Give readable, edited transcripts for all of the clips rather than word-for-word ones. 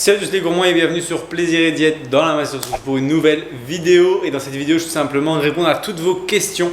Salut tous les gourmands et bienvenue sur Plaisir et Diète dans la Master Souche pour une nouvelle vidéo. Et dans cette vidéo, je vais tout simplement répondre à toutes vos questions.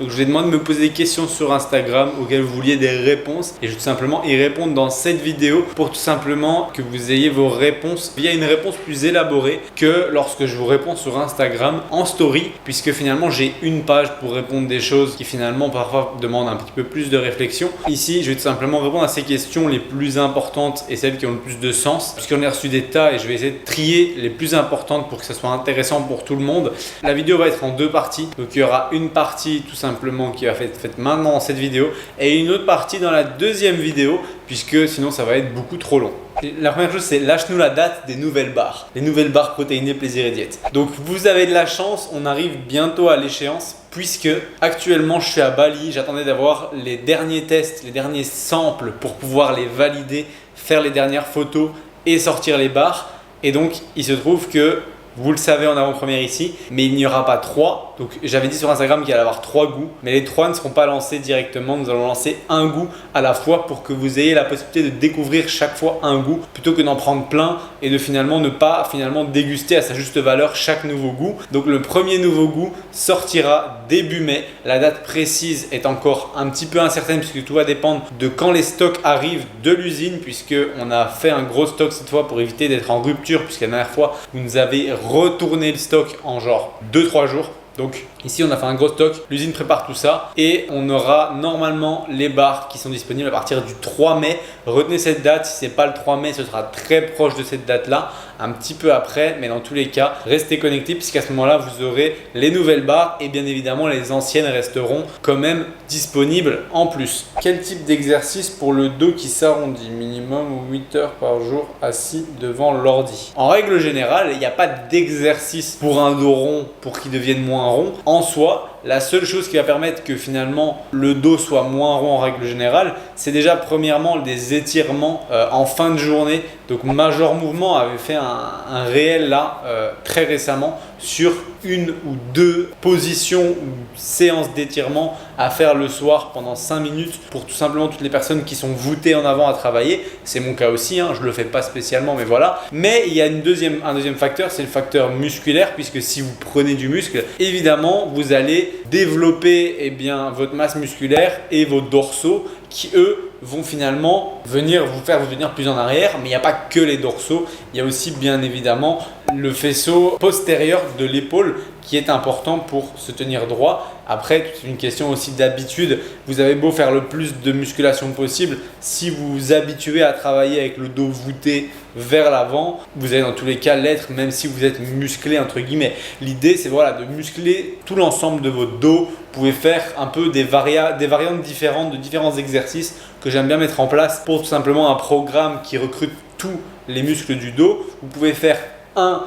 Donc je vous ai demandé de me poser des questions sur Instagram auxquelles vous vouliez des réponses et je vais tout simplement y répondre dans cette vidéo pour tout simplement que vous ayez vos réponses via une réponse plus élaborée que lorsque je vous réponds sur Instagram en story, puisque finalement j'ai une page pour répondre des choses qui finalement parfois demandent un petit peu plus de réflexion. Ici je vais tout simplement répondre à ces questions les plus importantes et celles qui ont le plus de sens, puisqu'on a reçu des tas et je vais essayer de trier les plus importantes pour que ça soit intéressant pour tout le monde. La vidéo va être en deux parties, donc il y aura une partie tout simplement qui va être faite maintenant dans cette vidéo et une autre partie dans la deuxième vidéo, puisque sinon ça va être beaucoup trop long. La première chose, c'est lâche-nous la date des nouvelles barres. Les nouvelles barres protéinées Plaisir et Diète. Donc vous avez de la chance, on arrive bientôt à l'échéance, puisque actuellement je suis à Bali. J'attendais d'avoir les derniers tests, les derniers samples pour pouvoir les valider, faire les dernières photos et sortir les barres. Et donc il se trouve que vous le savez en avant-première ici, mais il n'y aura pas 3. Donc j'avais dit sur Instagram qu'il allait y avoir 3 goûts, mais les 3 ne seront pas lancés directement. Nous allons lancer un goût à la fois pour que vous ayez la possibilité de découvrir chaque fois un goût plutôt que d'en prendre plein et de finalement ne pas déguster à sa juste valeur chaque nouveau goût. Donc le premier nouveau goût sortira début mai. La date précise est encore un petit peu incertaine puisque tout va dépendre de quand les stocks arrivent de l'usine, puisque on a fait un gros stock cette fois pour éviter d'être en rupture, puisque la dernière fois vous nous avez retourné le stock en genre 2-3 jours. Donc ici on a fait un gros stock, l'usine prépare tout ça et on aura normalement les barres qui sont disponibles à partir du 3 mai. Retenez cette date, si ce n'est pas le 3 mai, ce sera très proche de cette date là, un petit peu après, mais dans tous les cas, restez connectés puisqu'à ce moment là vous aurez les nouvelles barres et bien évidemment les anciennes resteront quand même disponibles en plus. Quel type d'exercice pour le dos qui s'arrondit? Minimum 8 heures par jour assis devant l'ordi. En règle générale, il n'y a pas d'exercice pour un dos rond pour qu'il devienne moins rond. En soi, la seule chose qui va permettre que finalement le dos soit moins rond en règle générale, c'est déjà premièrement des étirements en fin de journée. Donc Major Mouvement avait fait un réel là très récemment sur une ou deux positions ou séances d'étirement à faire le soir pendant 5 minutes pour tout simplement toutes les personnes qui sont voûtées en avant à travailler. C'est mon cas aussi, je ne le fais pas spécialement, mais voilà. Mais il y a un deuxième facteur, c'est le facteur musculaire, puisque si vous prenez du muscle, évidemment, vous allez développer votre masse musculaire et vos dorsaux qui eux vont finalement venir vous faire venir plus en arrière. Mais il n'y a pas que les dorsaux, il y a aussi bien évidemment le faisceau postérieur de l'épaule qui est important pour se tenir droit. Après, c'est une question aussi d'habitude. Vous avez beau faire le plus de musculation possible, si vous vous habituez à travailler avec le dos voûté vers l'avant, vous allez dans tous les cas l'être, même si vous êtes musclé entre guillemets. L'idée, c'est de muscler tout l'ensemble de votre dos. Vous pouvez faire un peu des variantes différentes de différents exercices que j'aime bien mettre en place pour tout simplement un programme qui recrute tous les muscles du dos. Vous pouvez faire un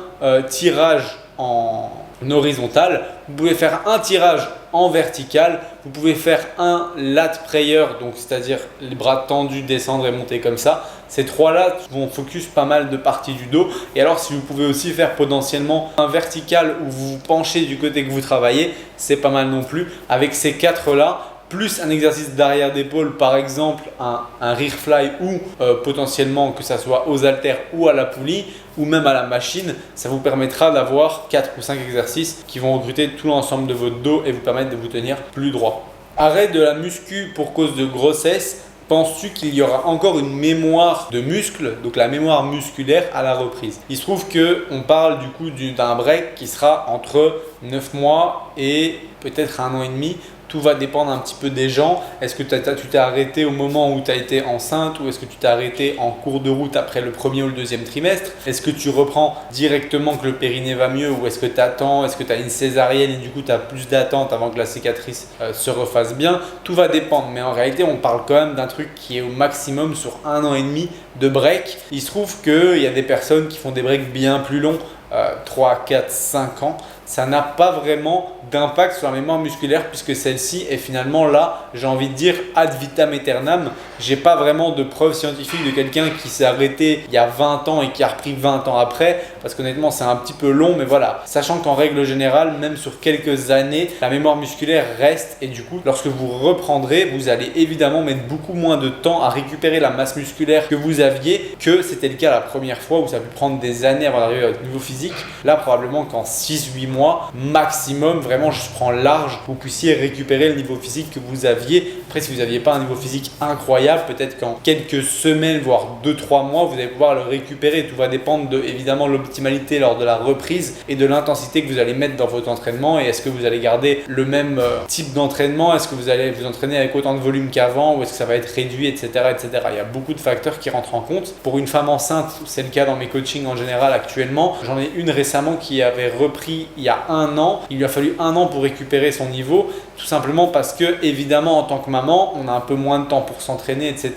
tirage en horizontal, vous pouvez faire un tirage en vertical, vous pouvez faire un lat prayer, donc c'est-à-dire les bras tendus, descendre et monter comme ça. Ces trois là vont focus pas mal de parties du dos. Et alors si vous pouvez aussi faire potentiellement un vertical où vous vous penchez du côté que vous travaillez, c'est pas mal non plus. Avec ces quatre là, plus un exercice d'arrière d'épaule, par exemple un rear fly ou potentiellement que ça soit aux haltères ou à la poulie ou même à la machine, ça vous permettra d'avoir 4 ou 5 exercices qui vont recruter tout l'ensemble de votre dos et vous permettre de vous tenir plus droit. Arrêt de la muscu pour cause de grossesse. Penses-tu qu'il y aura encore une mémoire de muscles, donc la mémoire musculaire à la reprise? Il se trouve qu'on parle du coup d'un break qui sera entre 9 mois et peut-être 1 an et demi. Tout va dépendre un petit peu des gens. Est-ce que tu t'es arrêté au moment où tu as été enceinte ou est-ce que tu t'es arrêté en cours de route après le premier ou le deuxième trimestre? Est-ce que tu reprends directement que le périnée va mieux ou est-ce que tu attends? Est-ce que tu as une césarienne et du coup tu as plus d'attente avant que la cicatrice se refasse bien? Tout va dépendre, mais en réalité on parle quand même d'un truc qui est au maximum sur 1 an et demi de break. Il se trouve qu'il y a des personnes qui font des breaks bien plus longs, 3, 4, 5 ans. ça n'a pas vraiment d'impact sur la mémoire musculaire puisque celle-ci est finalement là, j'ai envie de dire, ad vitam aeternam. J'ai pas vraiment de preuves scientifiques de quelqu'un qui s'est arrêté il y a 20 ans et qui a repris 20 ans après, parce qu'honnêtement c'est un petit peu long, mais voilà. Sachant qu'en règle générale, même sur quelques années, la mémoire musculaire reste et du coup, lorsque vous reprendrez, vous allez évidemment mettre beaucoup moins de temps à récupérer la masse musculaire que vous aviez que c'était le cas la première fois où ça a pu prendre des années avant d'arriver à votre niveau physique. Là, probablement qu'en 6-8 mois maximum, vraiment je prends large, vous puissiez récupérer le niveau physique que vous aviez. Après, si vous n'aviez pas un niveau physique incroyable, peut-être qu'en quelques semaines, voire 2-3 mois, vous allez pouvoir le récupérer. Tout va dépendre de, évidemment, l'optimalité lors de la reprise et de l'intensité que vous allez mettre dans votre entraînement. Et est-ce que vous allez garder le même type d'entraînement? Est-ce que vous allez vous entraîner avec autant de volume qu'avant ou est-ce que ça va être réduit, etc., etc. Il y a beaucoup de facteurs qui rentrent en compte. Pour une femme enceinte, c'est le cas dans mes coachings en général actuellement. J'en ai une récemment qui avait repris il y a 1 an. Il lui a fallu 1 an pour récupérer son niveau, tout simplement parce que, évidemment, en tant que maman, on a un peu moins de temps pour s'entraîner, etc.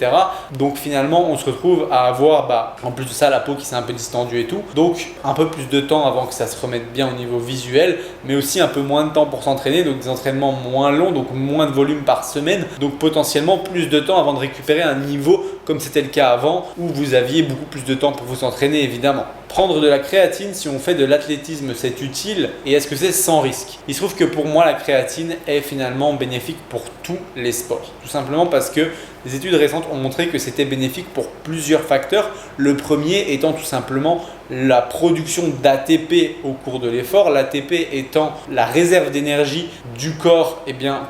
Donc finalement, on se retrouve à avoir, en plus de ça, la peau qui s'est un peu distendue et tout. Donc un peu plus de temps avant que ça se remette bien au niveau visuel, mais aussi un peu moins de temps pour s'entraîner, donc des entraînements moins longs, donc moins de volume par semaine, donc potentiellement plus de temps avant de récupérer un niveau comme c'était le cas avant, où vous aviez beaucoup plus de temps pour vous entraîner, évidemment. Prendre de la créatine, si on fait de l'athlétisme, c'est utile, et est-ce que c'est sans risque? Il se trouve que pour moi, la créatine est finalement bénéfique pour tous les sports. Tout simplement parce que des études récentes ont montré que c'était bénéfique pour plusieurs facteurs. Le premier étant tout simplement la production d'ATP au cours de l'effort. L'ATP étant la réserve d'énergie du corps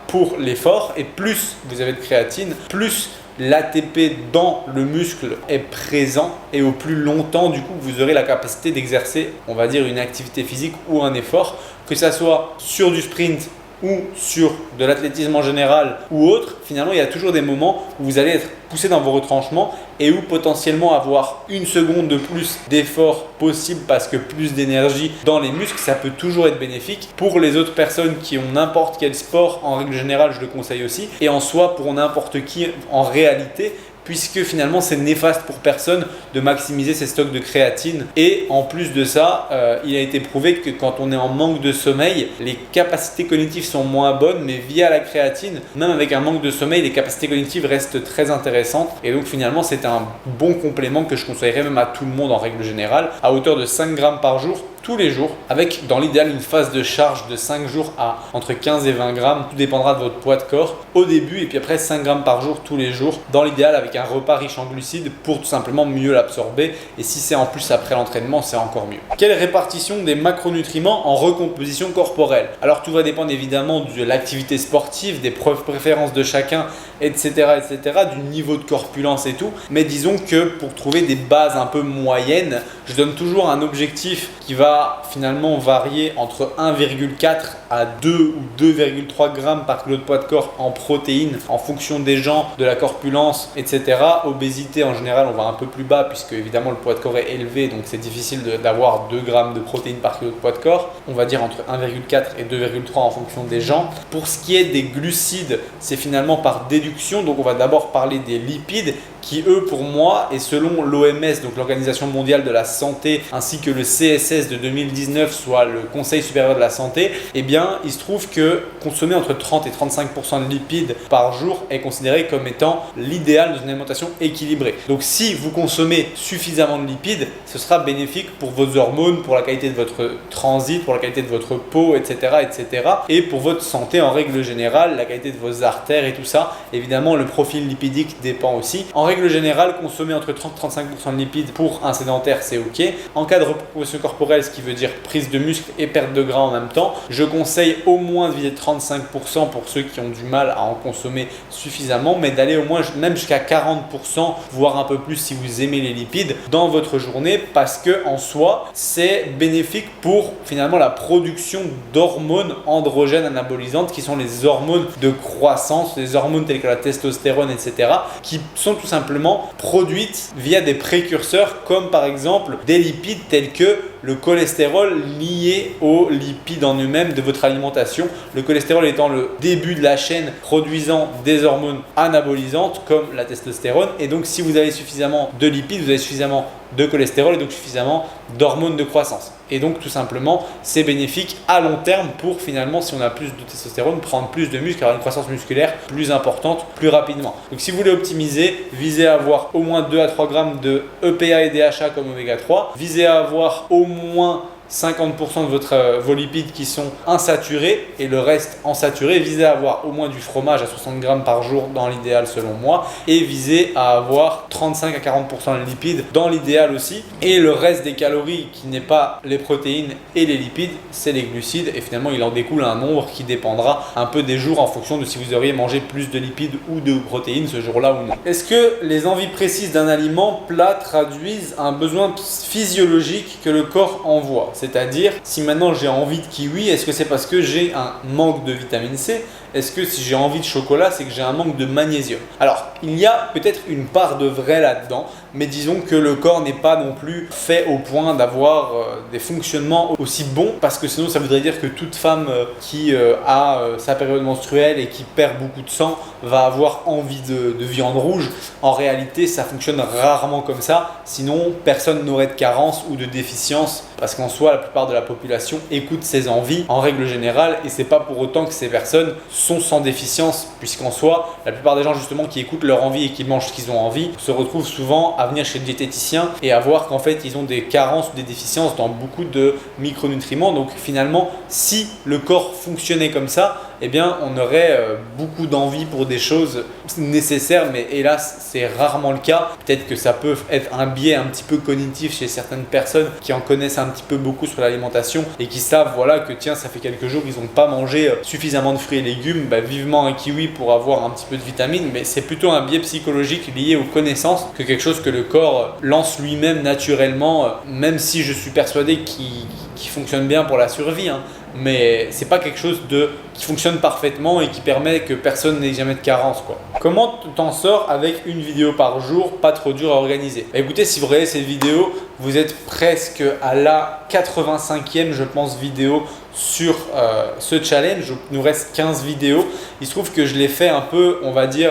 pour l'effort. Et plus vous avez de créatine, plus l'ATP dans le muscle est présent et au plus longtemps, du coup, vous aurez la capacité d'exercer, on va dire, une activité physique ou un effort, que ça soit sur du sprint ou sur de l'athlétisme en général ou autre. Finalement, il y a toujours des moments où vous allez être poussé dans vos retranchements et où potentiellement avoir 1 seconde de plus d'effort possible parce que plus d'énergie dans les muscles, ça peut toujours être bénéfique. Pour les autres personnes qui ont n'importe quel sport, en règle générale, je le conseille aussi. Et en soi, pour n'importe qui, en réalité, puisque finalement c'est néfaste pour personne de maximiser ses stocks de créatine. Et en plus de ça, il a été prouvé que quand on est en manque de sommeil, les capacités cognitives sont moins bonnes, mais via la créatine, même avec un manque de sommeil, les capacités cognitives restent très intéressantes. Et donc finalement, c'est un bon complément que je conseillerais même à tout le monde en règle générale, à hauteur de 5 grammes par jour, tous les jours, avec dans l'idéal une phase de charge de 5 jours à entre 15 et 20 grammes, tout dépendra de votre poids de corps au début, et puis après 5 grammes par jour tous les jours, dans l'idéal avec un repas riche en glucides pour tout simplement mieux l'absorber, et si c'est en plus après l'entraînement, c'est encore mieux. Quelle répartition des macronutriments en recomposition corporelle? Alors tout va dépendre évidemment de l'activité sportive, des préférences de chacun, etc., etc., du niveau de corpulence et tout, mais disons que pour trouver des bases un peu moyennes, je donne toujours un objectif qui va finalement varier entre 1,4 à 2 ou 2,3 grammes par kilo de poids de corps en protéines en fonction des gens, de la corpulence, etc. Obésité en général, on va un peu plus bas puisque évidemment le poids de corps est élevé, donc c'est difficile d'avoir 2 grammes de protéines par kilo de poids de corps. On va dire entre 1,4 et 2,3 en fonction des gens. Pour ce qui est des glucides, c'est finalement par déduction, donc on va d'abord parler des lipides qui eux pour moi et selon l'OMS, donc l'Organisation mondiale de la santé, ainsi que le CSS de 2019, soit le Conseil supérieur de la santé, eh bien il se trouve que consommer entre 30 et 35% de lipides par jour est considéré comme étant l'idéal dans une alimentation équilibrée. Donc si vous consommez suffisamment de lipides, ce sera bénéfique pour vos hormones, pour la qualité de votre transit, pour la qualité de votre peau, etc., etc. et pour votre santé en règle générale, la qualité de vos artères et tout ça. Évidemment, le profil lipidique dépend aussi. En règle générale, consommer entre 30 et 35% de lipides pour un sédentaire, c'est ok. En cas de recomposition corporelle, ce qui veut dire prise de muscle et perte de gras en même temps, je conseille au moins de viser 35% pour ceux qui ont du mal à en consommer suffisamment, mais d'aller au moins même jusqu'à 40%, voire un peu plus si vous aimez les lipides, dans votre journée, parce que en soi, c'est bénéfique pour finalement la production d'hormones androgènes anabolisantes, qui sont les hormones de croissance, les hormones telles que la testostérone, etc., qui sont tout simplement produites via des précurseurs comme par exemple des lipides tels que le cholestérol lié aux lipides en eux-mêmes de votre alimentation. Le cholestérol étant le début de la chaîne produisant des hormones anabolisantes comme la testostérone. Et donc si vous avez suffisamment de lipides, vous avez suffisamment de cholestérol et donc suffisamment d'hormones de croissance. Et donc tout simplement, c'est bénéfique à long terme pour finalement, si on a plus de testostérone, prendre plus de muscle, avoir une croissance musculaire plus importante, plus rapidement. Donc si vous voulez optimiser, visez à avoir au moins 2 à 3 grammes de EPA et DHA comme oméga 3. Visez à avoir au moins 50% de vos lipides qui sont insaturés et le reste en saturé. Visez à avoir au moins du fromage à 60 grammes par jour dans l'idéal selon moi et visez à avoir 35 à 40% de lipides dans l'idéal aussi. Et le reste des calories qui n'est pas les protéines et les lipides, c'est les glucides et finalement il en découle un nombre qui dépendra un peu des jours en fonction de si vous auriez mangé plus de lipides ou de protéines ce jour-là ou non. Est-ce que les envies précises d'un aliment plat traduisent un besoin physiologique que le corps envoie ? C'est-à-dire, si maintenant j'ai envie de kiwi, est-ce que c'est parce que j'ai un manque de vitamine C ? Est-ce que si j'ai envie de chocolat, c'est que j'ai un manque de magnésium ? Alors, il y a peut-être une part de vrai là-dedans, mais disons que le corps n'est pas non plus fait au point d'avoir des fonctionnements aussi bons, parce que sinon ça voudrait dire que toute femme qui a sa période menstruelle et qui perd beaucoup de sang va avoir envie de viande rouge. En réalité, ça fonctionne rarement comme ça, sinon personne n'aurait de carence ou de déficience, parce qu'en soi, la plupart de la population écoute ses envies en règle générale, et c'est pas pour autant que ces personnes sont sans déficience, puisqu'en soi, la plupart des gens justement qui écoutent leur envie et qui mangent ce qu'ils ont envie se retrouvent souvent à venir chez le diététicien et à voir qu'en fait ils ont des carences ou des déficiences dans beaucoup de micronutriments. Donc finalement, si le corps fonctionnait comme ça, eh bien on aurait beaucoup d'envie pour des choses nécessaires, mais hélas c'est rarement le cas. Peut-être que ça peut être un biais un petit peu cognitif chez certaines personnes qui en connaissent un petit peu beaucoup sur l'alimentation et qui savent voilà que tiens ça fait quelques jours qu'ils n'ont pas mangé suffisamment de fruits et légumes, vivement un kiwi pour avoir un petit peu de vitamines, mais c'est plutôt un biais psychologique lié aux connaissances que quelque chose que le corps lance lui-même naturellement, même si je suis persuadé qu'il fonctionne bien pour la survie, hein. Mais c'est pas quelque chose qui fonctionne parfaitement et qui permet que personne n'ait jamais de carence, quoi. Comment t'en sors avec une vidéo par jour, pas trop dur à organiser ? Écoutez, si vous regardez cette vidéo, vous êtes presque à la 85e, je pense, vidéo sur ce challenge. Il nous reste 15 vidéos. Il se trouve que je l'ai fait un peu, on va dire,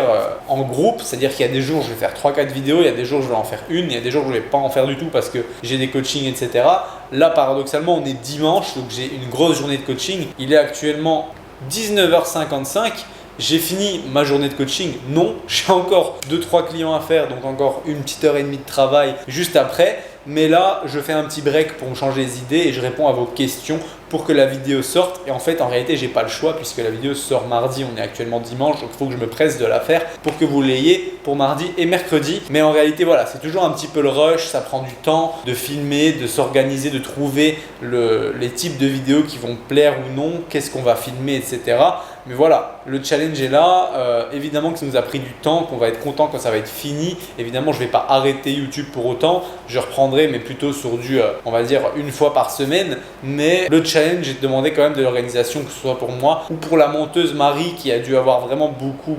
en groupe. C'est-à-dire qu'il y a des jours, je vais faire 3-4 vidéos. Il y a des jours, je vais en faire une. Il y a des jours, je ne vais pas en faire du tout parce que j'ai des coachings, etc. Là, paradoxalement, on est dimanche, donc j'ai une grosse journée de coaching. Il est actuellement 19h55. J'ai fini ma journée de coaching? Non, j'ai encore 2-3 clients à faire, donc encore une petite heure et demie de travail juste après. Mais là, je fais un petit break pour me changer les idées et je réponds à vos questions pour que la vidéo sorte. Et en fait, en réalité, j'ai pas le choix puisque la vidéo sort mardi. On est actuellement dimanche, donc il faut que je me presse de la faire pour que vous l'ayez pour mardi et mercredi. Mais en réalité, voilà, c'est toujours un petit peu le rush. Ça prend du temps de filmer, de s'organiser, de trouver les types de vidéos qui vont plaire ou non, qu'est-ce qu'on va filmer, etc. Mais voilà, le challenge est là. Évidemment que ça nous a pris du temps, qu'on va être content quand ça va être fini. Évidemment, je ne vais pas arrêter YouTube pour autant. Je reprendrai, mais plutôt sur du, on va dire, une fois par semaine. Mais le challenge, j'ai demandé quand même de l'organisation, que ce soit pour moi ou pour la monteuse Marie qui a dû avoir vraiment beaucoup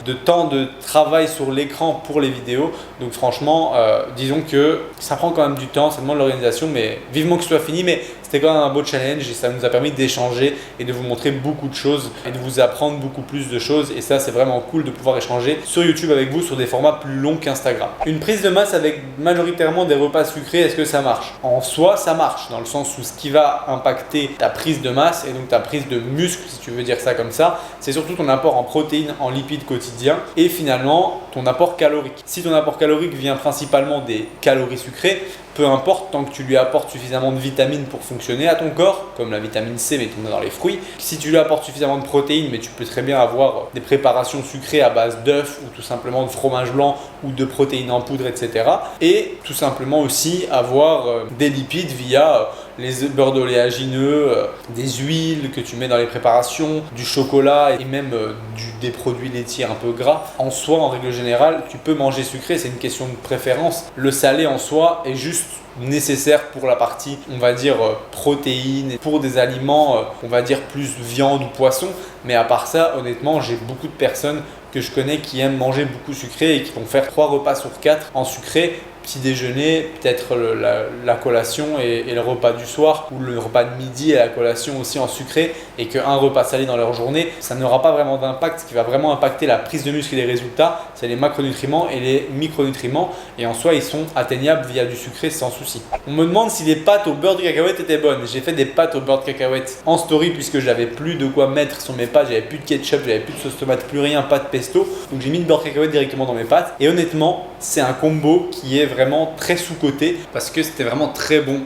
de temps de travail sur l'écran pour les vidéos. Donc franchement, disons que ça prend quand même du temps, ça demande de l'organisation, mais vivement que ce soit fini. Mais c'était quand même un beau challenge et ça nous a permis d'échanger et de vous montrer beaucoup de choses et de vous apprendre beaucoup plus de choses. Et ça, c'est vraiment cool de pouvoir échanger sur YouTube avec vous sur des formats plus longs qu'Instagram. Une prise de masse avec majoritairement des repas sucrés, est-ce que ça marche? En soi, ça marche dans le sens où ce qui va impacter ta prise de masse et donc ta prise de muscle, si tu veux dire ça comme ça, c'est surtout ton apport en protéines, en lipides quotidiens et finalement ton apport calorique. Si ton apport calorique vient principalement des calories sucrées, peu importe, tant que tu lui apportes suffisamment de vitamines pour fonctionner à ton corps, comme la vitamine C, mais tu en as dans les fruits. Si tu lui apportes suffisamment de protéines, mais tu peux très bien avoir des préparations sucrées à base d'œufs ou tout simplement de fromage blanc ou de protéines en poudre, etc. Et tout simplement aussi avoir des lipides via les beurres d'oléagineux, des huiles que tu mets dans les préparations, du chocolat et même des produits laitiers un peu gras. En soi, en règle générale, tu peux manger sucré, c'est une question de préférence. Le salé en soi est juste nécessaires pour la partie, on va dire, protéines, pour des aliments, on va dire, plus viande ou poisson. Mais à part ça, honnêtement, j'ai beaucoup de personnes que je connais qui aiment manger beaucoup sucré et qui vont faire 3 repas sur 4 en sucré. Petit déjeuner, peut-être la collation et le repas du soir, ou le repas de midi et la collation aussi en sucré, et qu'un repas salé dans leur journée, ça n'aura pas vraiment d'impact. Ce qui va vraiment impacter la prise de muscle et les résultats, c'est les macronutriments et les micronutriments, et en soi ils sont atteignables via du sucré sans souci. On me demande si les pâtes au beurre de cacahuète étaient bonnes. J'ai fait des pâtes au beurre de cacahuète en story puisque j'avais plus de quoi mettre sur mes pâtes, j'avais plus de ketchup, j'avais plus de sauce tomate, plus rien, pas de pesto, donc j'ai mis le beurre de cacahuète directement dans mes pâtes, et honnêtement c'est un combo qui est vraiment très sous-coté parce que c'était vraiment très bon,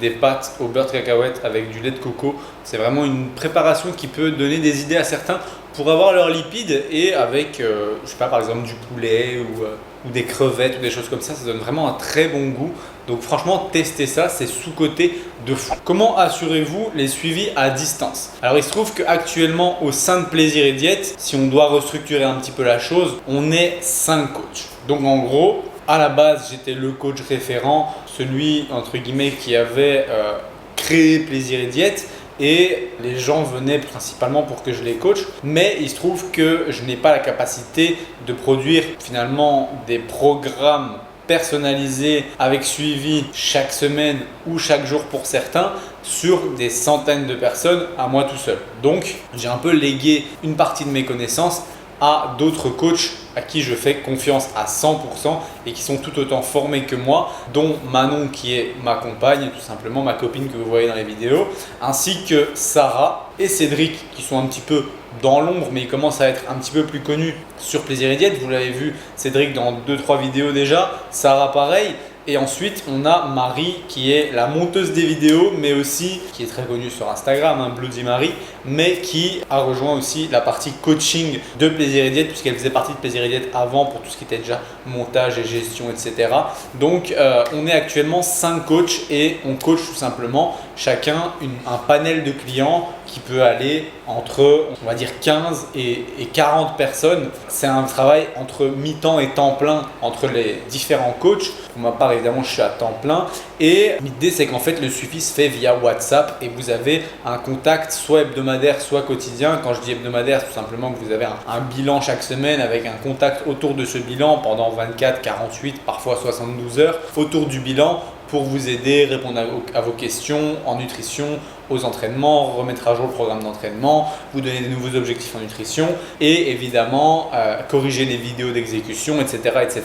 des pâtes au beurre de cacahuète avec du lait de coco. C'est vraiment une préparation qui peut donner des idées à certains pour avoir leurs lipides, et avec, je sais pas, par exemple du poulet ou des crevettes ou des choses comme ça donne vraiment un très bon goût. Donc franchement, testez ça, c'est sous-coté de fou. Comment assurez-vous les suivis à distance? Alors il se trouve qu'actuellement au sein de Plaisir et Diète, si on doit restructurer un petit peu la chose, on est 5 coachs. Donc en gros, à la base, j'étais le coach référent, celui entre guillemets qui avait créé Plaisir et Diète, et les gens venaient principalement pour que je les coach. Mais il se trouve que je n'ai pas la capacité de produire finalement des programmes personnalisés avec suivi chaque semaine ou chaque jour pour certains sur des centaines de personnes à moi tout seul. Donc j'ai un peu légué une partie de mes connaissances à d'autres coachs à qui je fais confiance à 100% et qui sont tout autant formés que moi, dont Manon qui est ma compagne, tout simplement ma copine que vous voyez dans les vidéos, ainsi que Sarah et Cédric qui sont un petit peu dans l'ombre, mais ils commencent à être un petit peu plus connus sur Plaisir et Diète. Vous l'avez vu, Cédric dans 2-3 vidéos déjà, Sarah pareil. Et ensuite, on a Marie qui est la monteuse des vidéos, mais aussi qui est très connue sur Instagram, Bloody Marie, mais qui a rejoint aussi la partie coaching de Plaisir et Diète, puisqu'elle faisait partie de Plaisir et Diète avant pour tout ce qui était déjà montage et gestion, etc. Donc, on est actuellement 5 coachs et on coach tout simplement chacun un panel de clients qui peut aller entre, on va dire, 15 et 40 personnes. C'est un travail entre mi-temps et temps plein entre les différents coachs. Pour ma part, évidemment, je suis à temps plein. Et l'idée, c'est qu'en fait, le suivi se fait via WhatsApp et vous avez un contact soit hebdomadaire, soit quotidien. Quand je dis hebdomadaire, c'est tout simplement que vous avez un bilan chaque semaine avec un contact autour de ce bilan pendant 24, 48, parfois 72 heures autour du bilan pour vous aider, répondre à vos questions en nutrition, aux entraînements, remettre à jour le programme d'entraînement, vous donner des nouveaux objectifs en nutrition et évidemment corriger les vidéos d'exécution, etc., etc.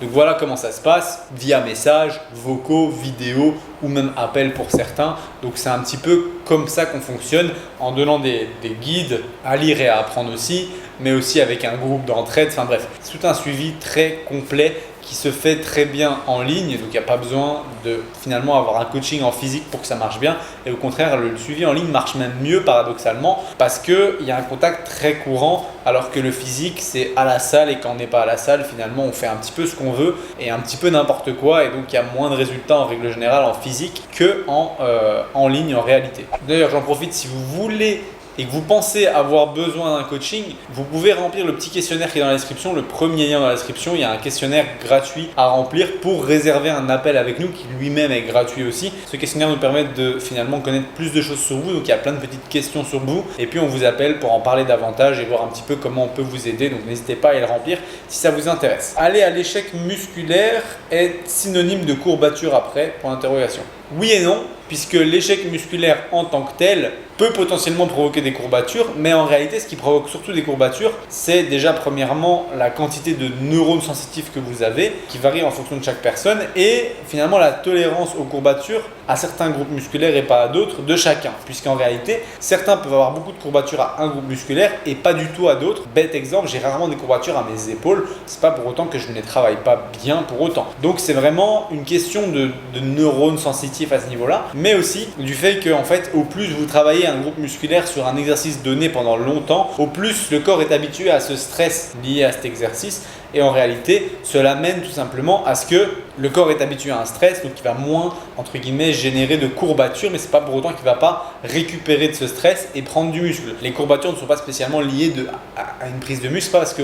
Donc voilà comment ça se passe via messages, vocaux, vidéos ou même appels pour certains. Donc c'est un petit peu comme ça qu'on fonctionne en donnant des guides à lire et à apprendre aussi, mais aussi avec un groupe d'entraide. Enfin bref, c'est tout un suivi très complet qui se fait très bien en ligne, donc il n'y a pas besoin de finalement avoir un coaching en physique pour que ça marche bien, et au contraire le suivi en ligne marche même mieux paradoxalement parce qu'il y a un contact très courant, alors que le physique c'est à la salle, et quand on n'est pas à la salle finalement on fait un petit peu ce qu'on veut et un petit peu n'importe quoi, et donc il y a moins de résultats en règle générale en physique que en ligne en réalité. D'ailleurs j'en profite, si vous voulez et que vous pensez avoir besoin d'un coaching, vous pouvez remplir le petit questionnaire qui est dans la description, le premier lien dans la description. Il y a un questionnaire gratuit à remplir pour réserver un appel avec nous qui lui-même est gratuit aussi. Ce questionnaire nous permet de finalement connaître plus de choses sur vous, donc il y a plein de petites questions sur vous et puis on vous appelle pour en parler davantage et voir un petit peu comment on peut vous aider, donc n'hésitez pas à le remplir si ça vous intéresse. Aller à l'échec musculaire est synonyme de courbature après ? Point d'interrogation. Oui et non, puisque l'échec musculaire en tant que tel peut potentiellement provoquer des courbatures, mais en réalité ce qui provoque surtout des courbatures, c'est déjà premièrement la quantité de neurones sensitifs que vous avez, qui varie en fonction de chaque personne, et finalement la tolérance aux courbatures à certains groupes musculaires et pas à d'autres de chacun, puisqu'en réalité certains peuvent avoir beaucoup de courbatures à un groupe musculaire et pas du tout à d'autres. Bête exemple, j'ai rarement des courbatures à mes épaules, c'est pas pour autant que je ne les travaille pas bien pour autant. Donc c'est vraiment une question de neurones sensitifs à ce niveau-là, mais aussi du fait que en fait au plus vous travaillez un groupe musculaire sur un exercice donné pendant longtemps, au plus le corps est habitué à ce stress lié à cet exercice, et en réalité cela mène tout simplement à ce que Le corps est habitué à un stress, donc il va moins, entre guillemets, générer de courbatures, mais c'est pas pour autant qu'il va pas récupérer de ce stress et prendre du muscle. Les courbatures ne sont pas spécialement liées à une prise de muscle, pas parce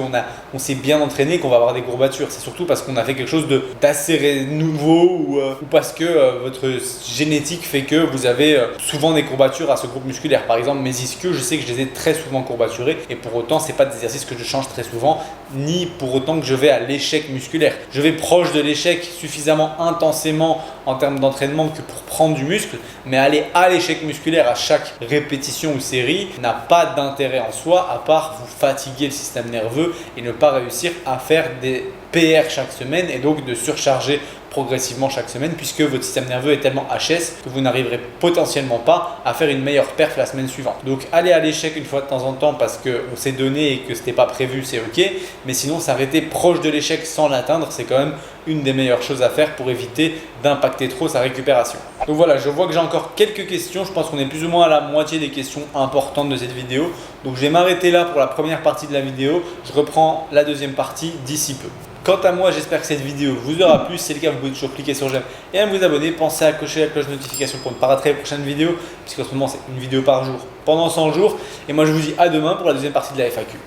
on s'est bien entraîné qu'on va avoir des courbatures, c'est surtout parce qu'on a fait quelque chose d'assez nouveau ou parce que votre génétique fait que vous avez souvent des courbatures à ce groupe musculaire. Par exemple, mes ischios, je sais que je les ai très souvent courbaturés et pour autant, c'est pas des exercices que je change très souvent, ni pour autant que je vais à l'échec musculaire. Je vais proche de l'échec suffisamment intensément en termes d'entraînement que pour prendre du muscle, mais aller à l'échec musculaire à chaque répétition ou série n'a pas d'intérêt en soi à part vous fatiguer le système nerveux et ne pas réussir à faire des PR chaque semaine et donc de surcharger progressivement chaque semaine puisque votre système nerveux est tellement HS que vous n'arriverez potentiellement pas à faire une meilleure perf la semaine suivante. Donc aller à l'échec une fois de temps en temps parce qu'on s'est donné et que ce n'était pas prévu, c'est ok, mais sinon s'arrêter proche de l'échec sans l'atteindre, c'est quand même une des meilleures choses à faire pour éviter d'impacter trop sa récupération. Donc voilà, je vois que j'ai encore quelques questions, je pense qu'on est plus ou moins à la moitié des questions importantes de cette vidéo. Donc je vais m'arrêter là pour la première partie de la vidéo, je reprends la deuxième partie d'ici peu. Quant à moi, j'espère que cette vidéo vous aura plu. Si c'est le cas, vous pouvez toujours cliquer sur j'aime et à vous abonner. Pensez à cocher la cloche de notification pour ne pas rater les prochaines vidéos, puisqu'en ce moment, c'est une vidéo par jour pendant 100 jours. Et moi, je vous dis à demain pour la deuxième partie de la FAQ.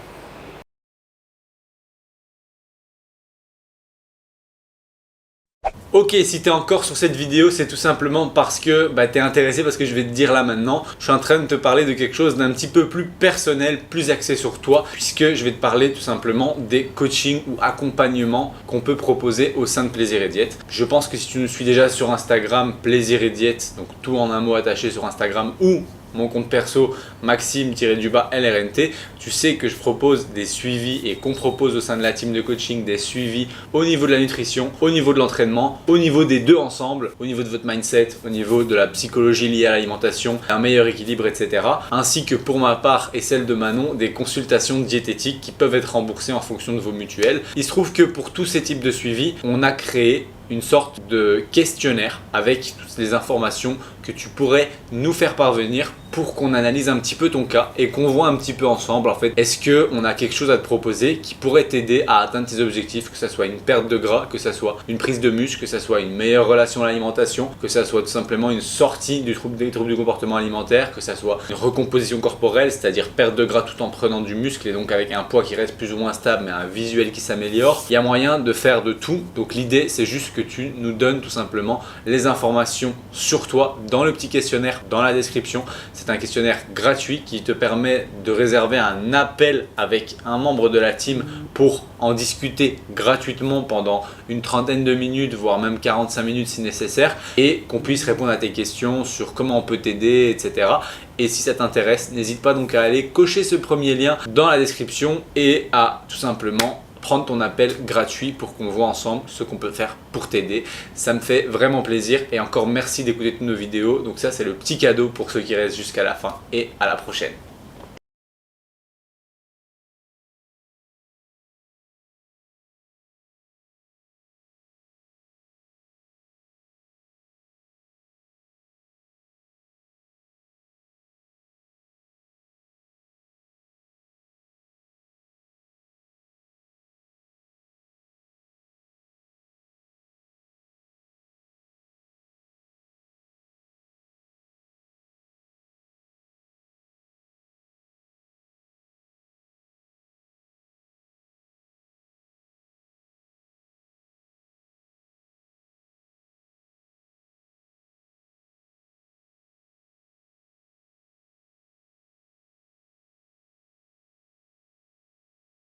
Ok, si tu es encore sur cette vidéo, c'est tout simplement parce que tu es intéressé parce que je vais te dire là maintenant. Je suis en train de te parler de quelque chose d'un petit peu plus personnel, plus axé sur toi, puisque je vais te parler tout simplement des coachings ou accompagnements qu'on peut proposer au sein de Plaisir et Diète. Je pense que si tu nous suis déjà sur Instagram, Plaisir et Diète, donc tout en un mot attaché sur Instagram ou mon compte perso Maxime-LRNT, tu sais que je propose des suivis et qu'on propose au sein de la team de coaching des suivis au niveau de la nutrition, au niveau de l'entraînement, au niveau des deux ensemble, au niveau de votre mindset, au niveau de la psychologie liée à l'alimentation, un meilleur équilibre, etc. Ainsi que pour ma part et celle de Manon, des consultations diététiques qui peuvent être remboursées en fonction de vos mutuelles. Il se trouve que pour tous ces types de suivis, on a créé une sorte de questionnaire avec toutes les informations que tu pourrais nous faire parvenir pour qu'on analyse un petit peu ton cas et qu'on voit un petit peu ensemble en fait, est-ce qu'on a quelque chose à te proposer qui pourrait t'aider à atteindre tes objectifs, que ce soit une perte de gras, que ce soit une prise de muscle, que ce soit une meilleure relation à l'alimentation, que ce soit tout simplement une sortie des troubles du comportement alimentaire, que ce soit une recomposition corporelle, c'est-à-dire perte de gras tout en prenant du muscle et donc avec un poids qui reste plus ou moins stable mais un visuel qui s'améliore. Il y a moyen de faire de tout, donc l'idée c'est juste que tu nous donnes tout simplement les informations sur toi dans le petit questionnaire dans la description. C'est un questionnaire gratuit qui te permet de réserver un appel avec un membre de la team pour en discuter gratuitement pendant une trentaine de minutes, voire même 45 minutes si nécessaire, et qu'on puisse répondre à tes questions sur comment on peut t'aider, etc. Et si ça t'intéresse, n'hésite pas donc à aller cocher ce premier lien dans la description et à tout simplement prendre ton appel gratuit pour qu'on voit ensemble ce qu'on peut faire pour t'aider. Ça me fait vraiment plaisir et encore merci d'écouter toutes nos vidéos. Donc ça, c'est le petit cadeau pour ceux qui restent jusqu'à la fin et à la prochaine.